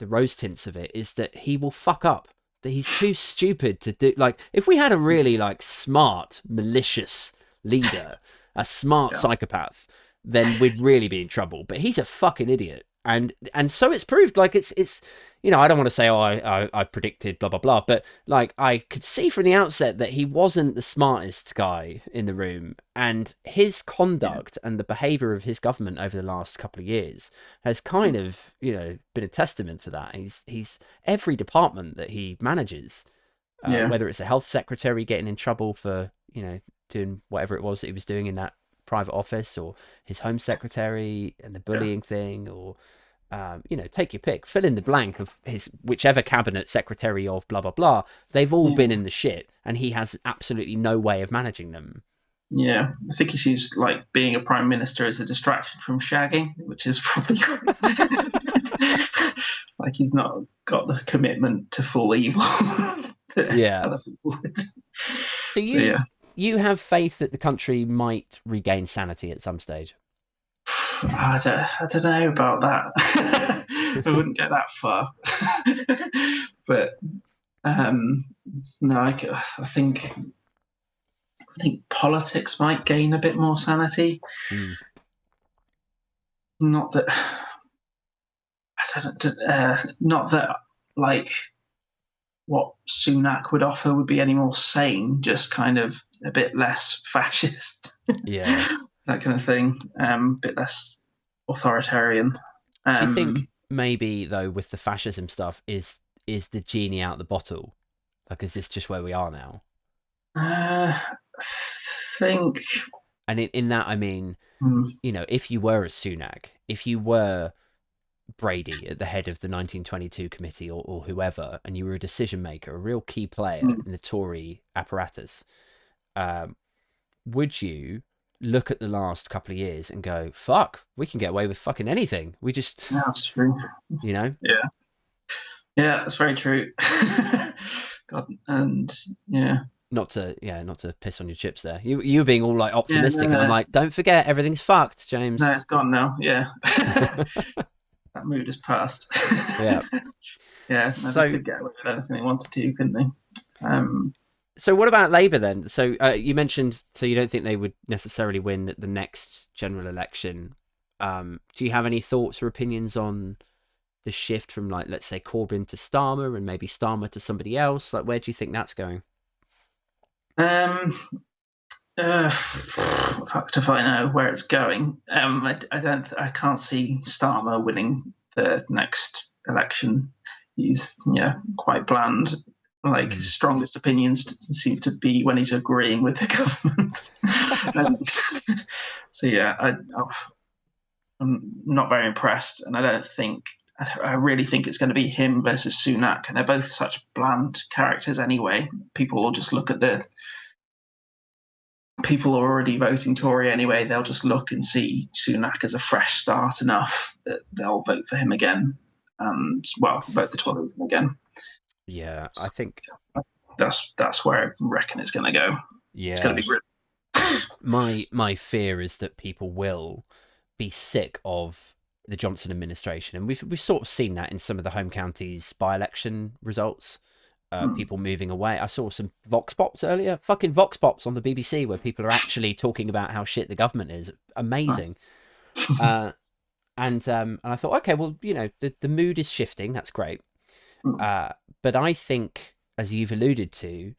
rose tints of it is that he will fuck up, that he's too stupid to do. If we had a really smart, malicious leader, a smart psychopath, then we'd really be in trouble. But he's a fucking idiot. And so it's proved. It's I don't want to say I predicted blah blah blah, but I could see from the outset that he wasn't the smartest guy in the room, and his conduct and the behaviour of his government over the last couple of years has kind of been a testament to that. He's every department that he manages, whether it's a health secretary getting in trouble for doing whatever it was that he was doing in that private office, or his home secretary and the bullying thing, or take your pick, fill in the blank of his whichever cabinet secretary of blah blah blah. They've all been in the shit, and he has absolutely no way of managing them. I think he seems like being a prime minister is a distraction from shagging, which is probably he's not got the commitment to full evil that other people would. So you have faith that the country might regain sanity at some stage? I don't know about that. I wouldn't get that far. But no, I think politics might gain a bit more sanity. Not that not that like what Sunak would offer would be any more sane, just kind of a bit less fascist. Yeah. That kind of thing. A bit less authoritarian. Do you think maybe, though, with the fascism stuff, is the genie out the bottle? Like, is this just where we are now? I think... And in that, I mean, you know, if you were a Sunak, if you were Brady at the head of the 1922 committee or whoever, and you were a decision maker, a real key player in the Tory apparatus, would you look at the last couple of years and go, fuck, we can get away with fucking anything? We just... Yeah, that's true. You know? Yeah, that's very true. God, and yeah. Not to piss on your chips there. You were being all like optimistic, and I'm like, don't forget, everything's fucked, James. No, it's gone now. Yeah. That mood is past. Yeah. Yeah. So they could get away with anything they wanted to, couldn't they? So what about Labour then? So you mentioned, so you don't think they would necessarily win the next general election. Do you have any thoughts or opinions on the shift from, like, let's say Corbyn to Starmer, and maybe Starmer to somebody else? Like, where do you think that's going? Fuck if I know where it's going. I can't see Starmer winning the next election. He's quite bland. Like, his strongest opinions seem to be when he's agreeing with the government. So yeah, I'm not very impressed, and I really think it's going to be him versus Sunak, and they're both such bland characters anyway. People will just look at the people already voting Tory anyway. They'll just look and see Sunak as a fresh start enough that they'll vote for him again, and vote the Tories again. Yeah, I think that's where I reckon it's going to go. Yeah, it's going to be really... my fear is that people will be sick of the Johnson administration, and we've sort of seen that in some of the home counties by-election results. People moving away. I saw some Vox Pops earlier, fucking Vox Pops on the BBC, where people are actually talking about how shit the government is. Amazing. Nice. And I thought, okay, well, you know, the mood is shifting. That's great. But I think, as you've alluded to,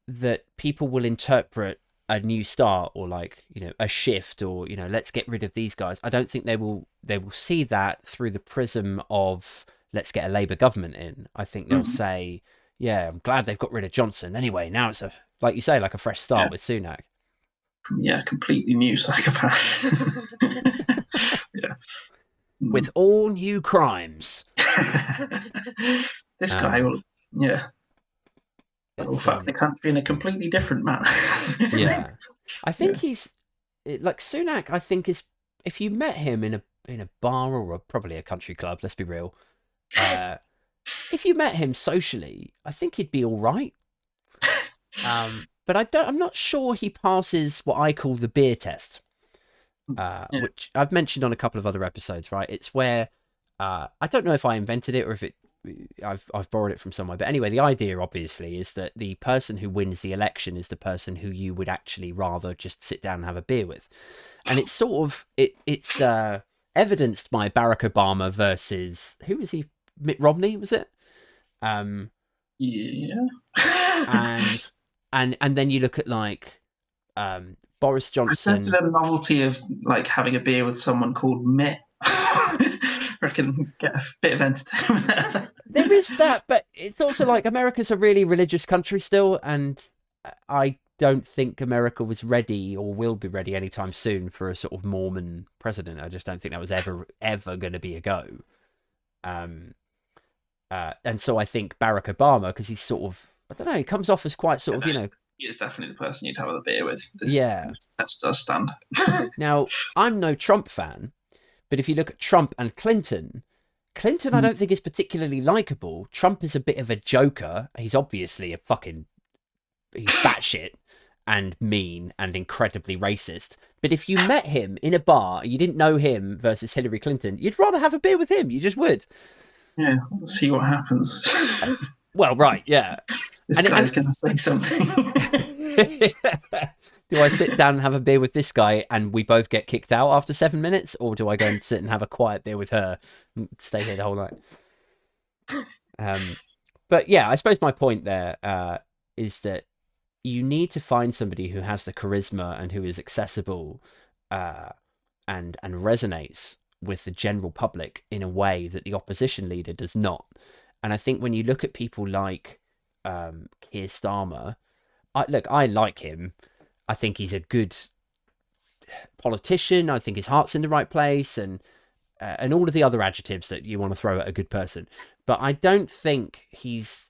that people will interpret a new start, or, like, you know, a shift, or, you know, let's get rid of these guys. I don't think they will see that through the prism of let's get a Labour government in. I think they'll say, yeah, I'm glad they've got rid of Johnson. Anyway, now it's like you say, like a fresh start with Sunak. Yeah, completely new psychopath. Yeah. With all new crimes. This guy will, will fuck the country in a completely different manner. Yeah. I think he's, like, Sunak, I think, is, if you met him in a bar, or probably a country club, let's be real, if you met him socially, I think he'd be all right. But I'm not sure he passes what I call the beer test, which I've mentioned on a couple of other episodes, right? It's where, I don't know if I invented it or if I've borrowed it from somewhere. But anyway, the idea obviously is that the person who wins the election is the person who you would actually rather just sit down and have a beer with. And it's sort of, it's evidenced by Barack Obama versus, who was he? Mitt Romney, was it? Yeah. and then you look at, like, Boris Johnson. I sense the novelty of, like, having a beer with someone called Mitt. I can get a bit of entertainment. There is that, but it's also like America's a really religious country still, and I don't think America was ready or will be ready anytime soon for a sort of Mormon president. I just don't think that was ever going to be a go. And so I think Barack Obama, because he's sort of, I don't know, he comes off as quite sort of, you know... He is definitely the person you'd have a beer with. This test does stand. Now, I'm no Trump fan, but if you look at Trump and Clinton, I don't think is particularly likable. Trump is a bit of a joker. He's obviously he's batshit. and mean and incredibly racist. But if you met him in a bar, you didn't know him versus Hillary Clinton, you'd rather have a beer with him. You just would. Yeah, we'll see what happens. Well, right, yeah. This guy's going to say something. Do I sit down and have a beer with this guy and we both get kicked out after 7 minutes? Or do I go and sit and have a quiet beer with her and stay here the whole night? But yeah, I suppose my point there is that you need to find somebody who has the charisma and who is accessible and resonates with the general public in a way that the opposition leader does not. And I think when you look at people like Keir Starmer, I like him. I think he's a good politician. I think his heart's in the right place, and all of the other adjectives that you want to throw at a good person. But I don't think he's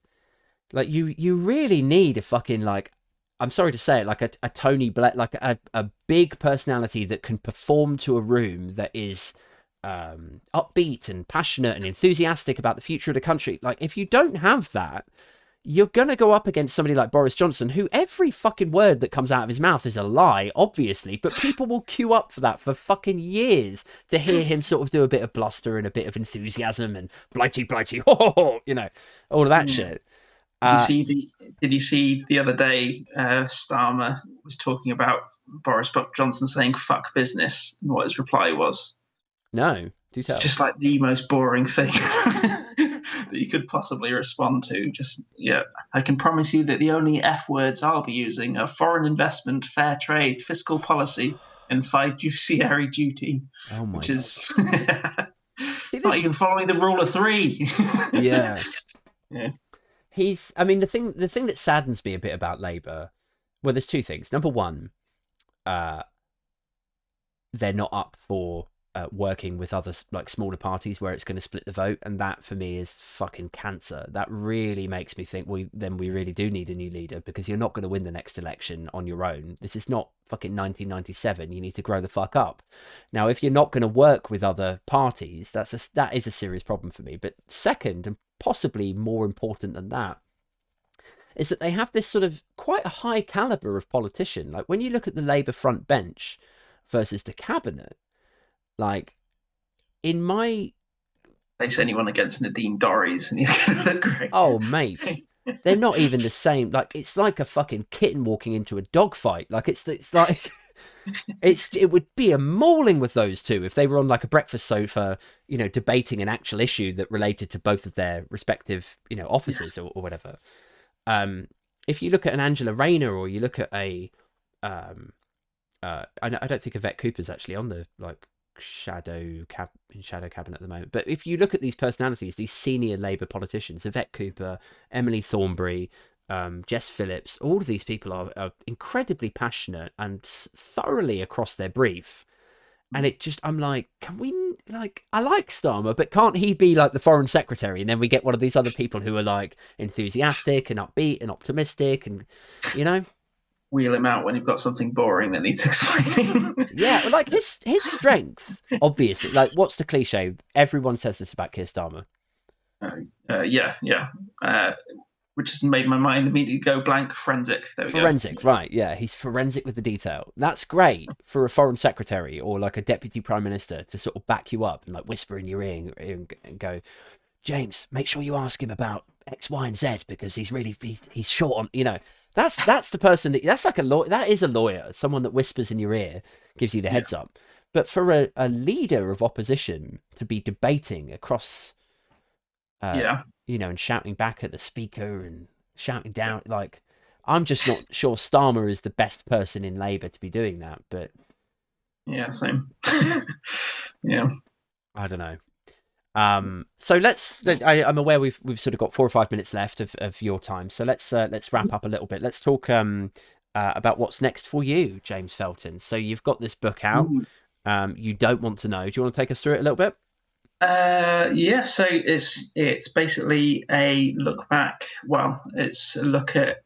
like you really need a fucking, like, I'm sorry to say it, like a Tony Blair, like a big personality that can perform to a room that is upbeat and passionate and enthusiastic about the future of the country. Like, if you don't have that, you're going to go up against somebody like Boris Johnson, who every fucking word that comes out of his mouth is a lie, obviously, but people will queue up for that for fucking years to hear him sort of do a bit of bluster and a bit of enthusiasm and blighty, ho, ho, ho, you know, all of that shit. Did you see the other day, Starmer was talking about Boris Johnson saying "fuck business" and what his reply was? No, do tell. It's just like the most boring thing that you could possibly respond to. Just, yeah, I can promise you that the only F words I'll be using are foreign investment, fair trade, fiscal policy, and fiduciary duty. Oh my! Which is it's not even following the rule of three. Yeah. Yeah. I mean, the thing that saddens me a bit about Labour, well, there's two things. Number one, they're not up for working with other, like, smaller parties where it's going to split the vote, and that for me is fucking cancer. That really makes me think, we really do need a new leader, because you're not going to win the next election on your own. This is not fucking 1997. You need to grow the fuck up. Now, if you're not going to work with other parties, that is a serious problem for me. But second, and possibly more important than that, is that they have this sort of quite a high caliber of politician. Like, when you look at the Labour front bench versus the cabinet, like, in my... Face anyone against Nadine Dorries and you're going to look great. Oh, mate. They're not even the same. Like, it's like a fucking kitten walking into a dogfight. Like, it's like... it would be a mauling with those two if they were on, like, a breakfast sofa, you know, debating an actual issue that related to both of their respective, you know, offices or whatever. If you look at an Angela Rayner, or you look at a... I don't think Yvette Cooper's actually on the, like, shadow cabinet at the moment, but if you look at these personalities, these senior Labour politicians, Yvette Cooper, Emily Thornberry, Jess Phillips, all of these people are incredibly passionate and thoroughly across their brief. And it just, I'm like, can we, like, I like Starmer, but can't he be like the foreign secretary? And then we get one of these other people who are, like, enthusiastic and upbeat and optimistic, and, you know, wheel him out when you've got something boring that needs explaining. Yeah, like, his strength, obviously, like, what's the cliche? Everyone says this about Keir Starmer. Which has made my mind immediately go blank. Forensic. There we forensic, go. Right, yeah. He's forensic with the detail. That's great for a foreign secretary or, like, a deputy prime minister to sort of back you up and, like, whisper in your ear and go, James, make sure you ask him about X, Y, and Z, because he's short on, you know. That's the person that's like a lawyer. That is a lawyer, someone that whispers in your ear, gives you the heads up. But for a leader of opposition to be debating across, you know, and shouting back at the speaker and shouting down, like, I'm just not sure Starmer is the best person in Labour to be doing that. But yeah, same. Yeah, I don't know. So I'm aware we've sort of got 4 or 5 minutes left of your time. So let's wrap up a little bit. Let's talk about what's next for you, James Felton. So you've got this book out. You don't want to know. Do you want to take us through it a little bit? Yeah, so it's basically a look back. Well, it's a look at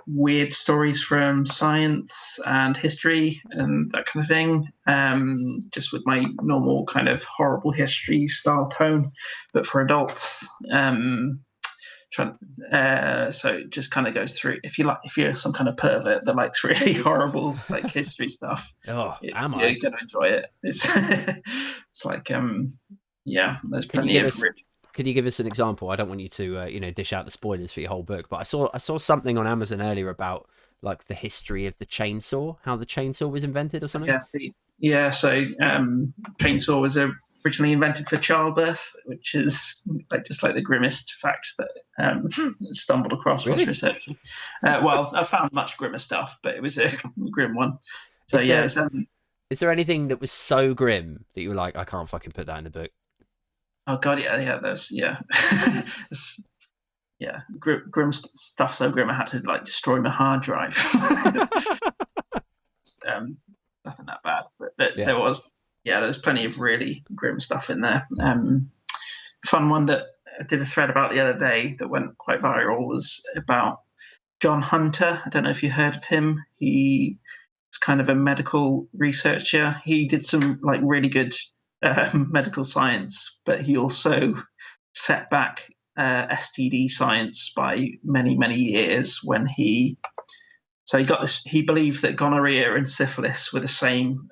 weird stories from science and history and that kind of thing, just with my normal kind of horrible history style tone, but for adults. So it just kind of goes through. If you're some kind of pervert that likes really horrible like history stuff, you're gonna enjoy it. It's like there's plenty of. Could you give us an example? I don't want you to dish out the spoilers for your whole book, but I saw something on Amazon earlier about like the history of the chainsaw, how the chainsaw was invented or something. So chainsaw was originally invented for childbirth, which is just the grimmest facts that stumbled across whilst researching. Well, I found much grimmer stuff, but it was a grim one. So is there anything that was so grim that you were like, I can't fucking put that in the book? Oh god, there's grim stuff so grim I had to destroy my hard drive. Nothing that bad, but there's plenty of really grim stuff in there. Fun one that I did a thread about the other day that went quite viral was about John Hunter. I don't know if you heard of him. He is kind of a medical researcher. He did some really good medical science, but he also set back STD science by many, many years when he got this. He believed that gonorrhea and syphilis were the same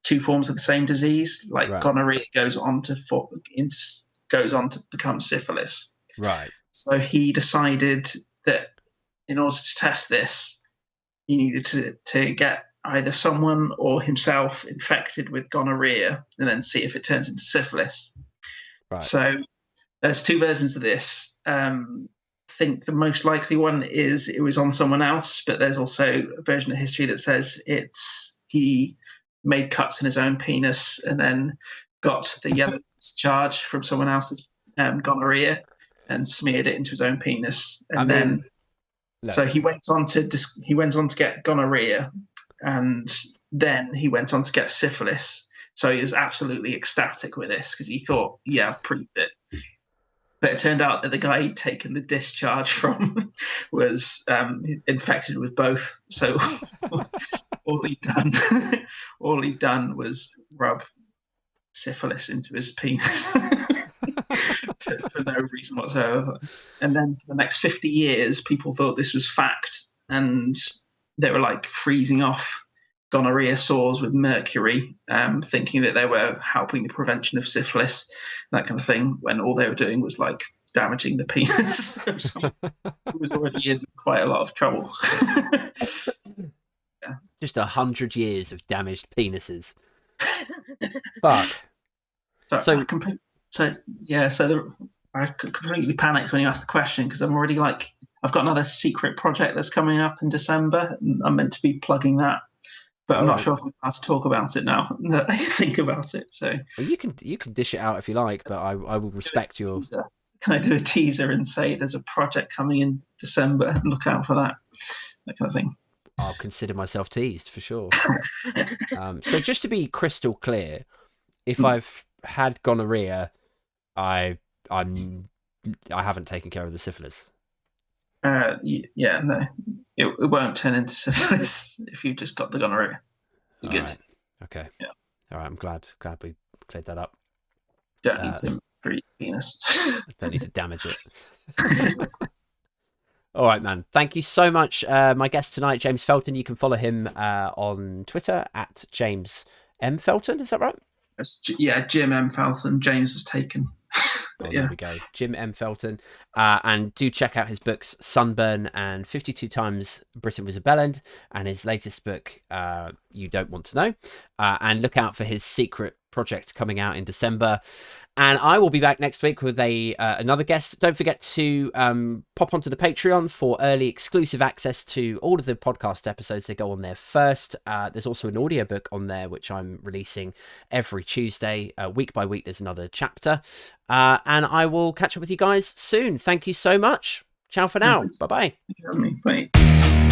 two forms of the same disease. Gonorrhea goes on to become syphilis. Right. So he decided that in order to test this, he needed to get either someone or himself infected with gonorrhea and then see if it turns into syphilis. Right. So there's two versions of this. I think the most likely one is it was on someone else, but there's also a version of history that says he made cuts in his own penis and then got the yellow discharge from someone else's gonorrhea and smeared it into his own penis. And so he went on to get gonorrhea, and then he went on to get syphilis. So he was absolutely ecstatic with this because he thought, I've proved it. But it turned out that the guy he'd taken the discharge from was infected with both. So all he'd done was rub syphilis into his penis for no reason whatsoever. And then for the next 50 years, people thought this was fact, and they were freezing off gonorrhea sores with mercury, thinking that they were helping the prevention of syphilis, that kind of thing, when all they were doing was damaging the penis of someone who was already in quite a lot of trouble. Just 100 years of damaged penises. Fuck. I completely panicked when you asked the question because I'm already I've got another secret project that's coming up in December, and I'm meant to be plugging that. But I'm not sure if I'm allowed to talk about it now that I think about it. So you can dish it out if you like, but I will respect your. Can I do a teaser and say there's a project coming in December? Look out for that kind of thing. I'll consider myself teased for sure. So just to be crystal clear, if I've had gonorrhea, I haven't taken care of the syphilis. No, it won't turn into syphilis if you just got the gonorrhea. You're good. Right. Okay. Yeah. All right. I'm glad we cleared that up. Don't need to breathe penis. Don't need to damage it. All right, man. Thank you so much. My guest tonight, James Felton. You can follow him on Twitter at James M. Felton. Is that right? Jim M. Felton. James was taken. There we go. Jim M. Felton. And do check out his books, SunBurn and 52 Times Britain Was a Bellend, and his latest book, You Don't Want to Know. And look out for his secret project coming out in December. And I will be back next week with another guest. Don't forget to pop onto the Patreon for early exclusive access to all of the podcast episodes that go on there first. There's also an audiobook on there, which I'm releasing every Tuesday. Week by week, there's another chapter. And I will catch up with you guys soon. Thank you so much. Ciao for now. Bye-bye. Bye.